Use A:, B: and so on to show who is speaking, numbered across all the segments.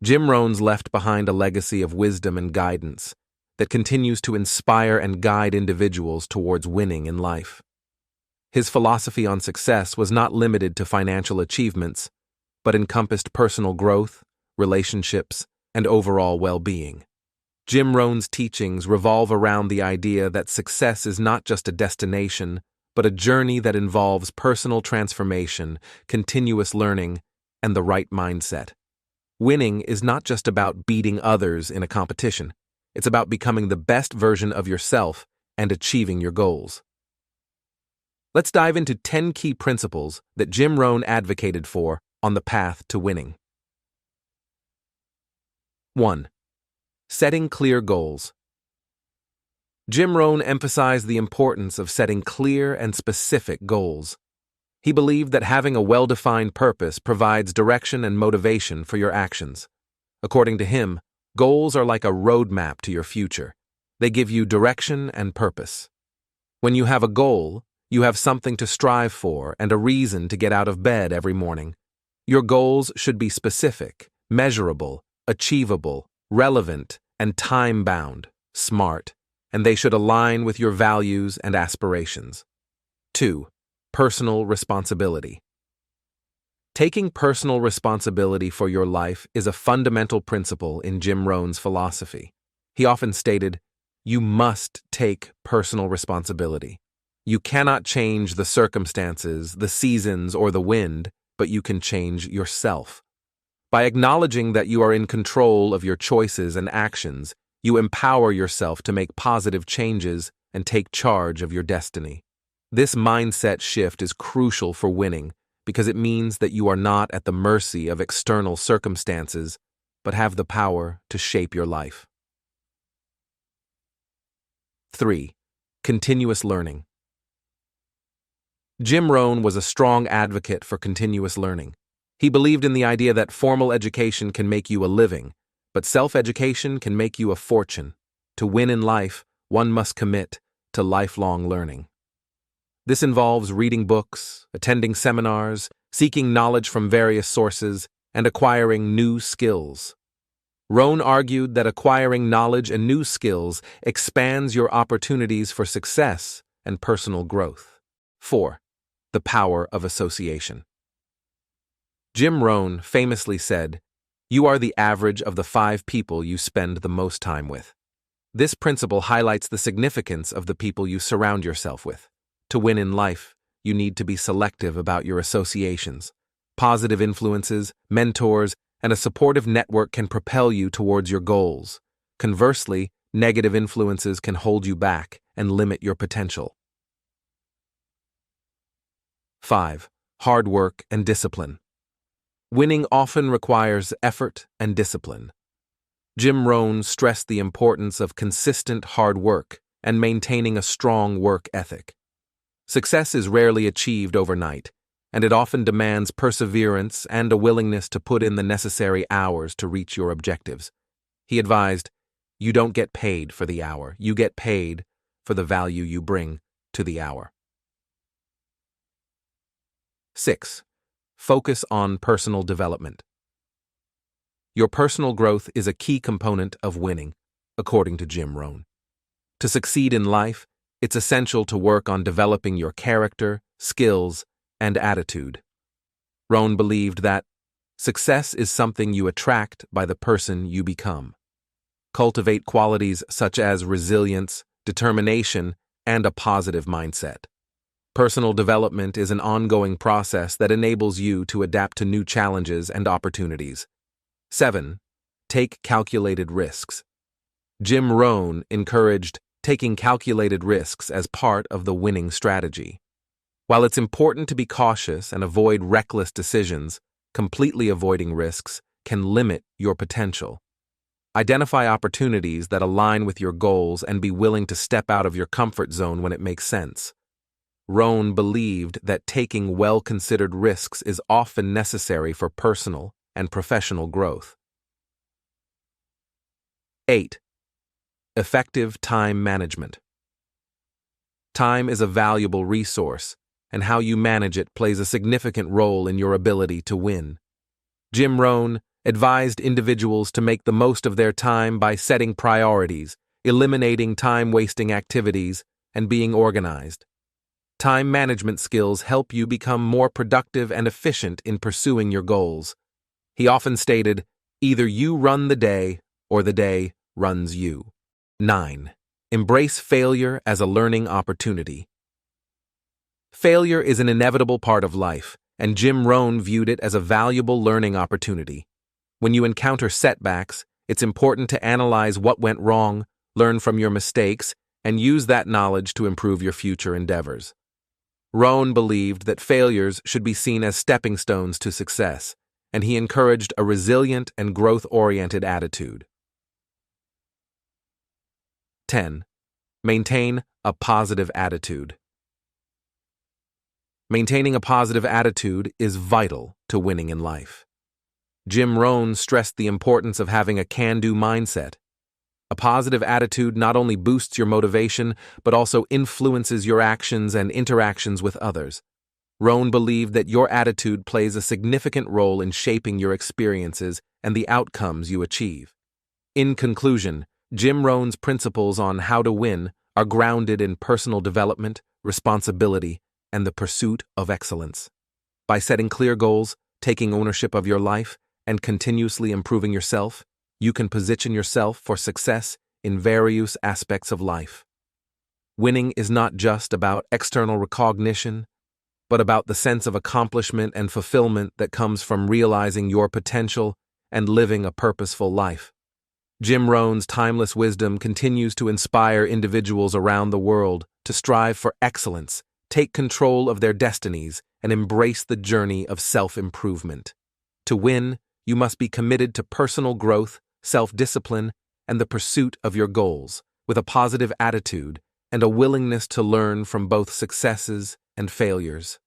A: Jim Rohn's left behind a legacy of wisdom and guidance that continues to inspire and guide individuals towards winning in life. His philosophy on success was not limited to financial achievements, but encompassed personal growth, relationships, and overall well-being. Jim Rohn's teachings revolve around the idea that success is not just a destination, but a journey that involves personal transformation, continuous learning, and the right mindset. Winning is not just about beating others in a competition. It's about becoming the best version of yourself and achieving your goals. Let's dive into 10 key principles that Jim Rohn advocated for on the path to winning. 1. Setting clear goals. Jim Rohn emphasized the importance of setting clear and specific goals. He believed that having a well-defined purpose provides direction and motivation for your actions. According to him, goals are like a roadmap to your future. They give you direction and purpose. When you have a goal, you have something to strive for and a reason to get out of bed every morning. Your goals should be specific, measurable, achievable, relevant, and time-bound, smart, and they should align with your values and aspirations. 2. Personal responsibility. Taking personal responsibility for your life is a fundamental principle in Jim Rohn's philosophy. He often stated, "You must take personal responsibility. You cannot change the circumstances, the seasons, or the wind, but you can change yourself." By acknowledging that you are in control of your choices and actions, you empower yourself to make positive changes and take charge of your destiny. This mindset shift is crucial for winning because it means that you are not at the mercy of external circumstances, but have the power to shape your life. 3. Continuous learning. Jim Rohn was a strong advocate for continuous learning. He believed in the idea that formal education can make you a living, but self-education can make you a fortune. To win in life, one must commit to lifelong learning. This involves reading books, attending seminars, seeking knowledge from various sources, and acquiring new skills. Rohn argued that acquiring knowledge and new skills expands your opportunities for success and personal growth. 4. The power of association. Jim Rohn famously said, "You are the average of the 5 people you spend the most time with." This principle highlights the significance of the people you surround yourself with. To win in life, you need to be selective about your associations. Positive influences, mentors, and a supportive network can propel you towards your goals. Conversely, negative influences can hold you back and limit your potential. 5. Hard work and discipline. Winning often requires effort and discipline. Jim Rohn stressed the importance of consistent hard work and maintaining a strong work ethic. Success is rarely achieved overnight, and it often demands perseverance and a willingness to put in the necessary hours to reach your objectives. He advised, "You don't get paid for the hour, you get paid for the value you bring to the hour." 6. Focus on personal development. Your personal growth is a key component of winning, according to Jim Rohn. To succeed in life, it's essential to work on developing your character, skills, and attitude. Rohn believed that success is something you attract by the person you become. Cultivate qualities such as resilience, determination, and a positive mindset. Personal development is an ongoing process that enables you to adapt to new challenges and opportunities. 7. Take calculated risks. Jim Rohn encouraged taking calculated risks as part of the winning strategy. While it's important to be cautious and avoid reckless decisions, completely avoiding risks can limit your potential. Identify opportunities that align with your goals and be willing to step out of your comfort zone when it makes sense. Rohn believed that taking well-considered risks is often necessary for personal and professional growth. 8. Effective time management. Time is a valuable resource, and how you manage it plays a significant role in your ability to win. Jim Rohn advised individuals to make the most of their time by setting priorities, eliminating time-wasting activities, and being organized. Time management skills help you become more productive and efficient in pursuing your goals. He often stated, "Either you run the day, or the day runs you." 9. Embrace failure as a learning opportunity. Failure is an inevitable part of life, and Jim Rohn viewed it as a valuable learning opportunity. When you encounter setbacks, it's important to analyze what went wrong, learn from your mistakes, and use that knowledge to improve your future endeavors. Rohn believed that failures should be seen as stepping stones to success, and he encouraged a resilient and growth-oriented attitude. 10. Maintain a positive attitude. Maintaining a positive attitude is vital to winning in life. Jim Rohn stressed the importance of having a can-do mindset. A positive attitude not only boosts your motivation, but also influences your actions and interactions with others. Rohn believed that your attitude plays a significant role in shaping your experiences and the outcomes you achieve. In conclusion, Jim Rohn's principles on how to win are grounded in personal development, responsibility, and the pursuit of excellence. By setting clear goals, taking ownership of your life, and continuously improving yourself, you can position yourself for success in various aspects of life. Winning is not just about external recognition, but about the sense of accomplishment and fulfillment that comes from realizing your potential and living a purposeful life. Jim Rohn's timeless wisdom continues to inspire individuals around the world to strive for excellence, take control of their destinies, and embrace the journey of self-improvement. To win, you must be committed to personal growth, self-discipline, and the pursuit of your goals, with a positive attitude and a willingness to learn from both successes and failures.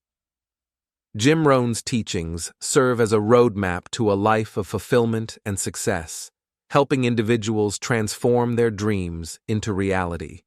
A: Jim Rohn's teachings serve as a roadmap to a life of fulfillment and success, helping individuals transform their dreams into reality.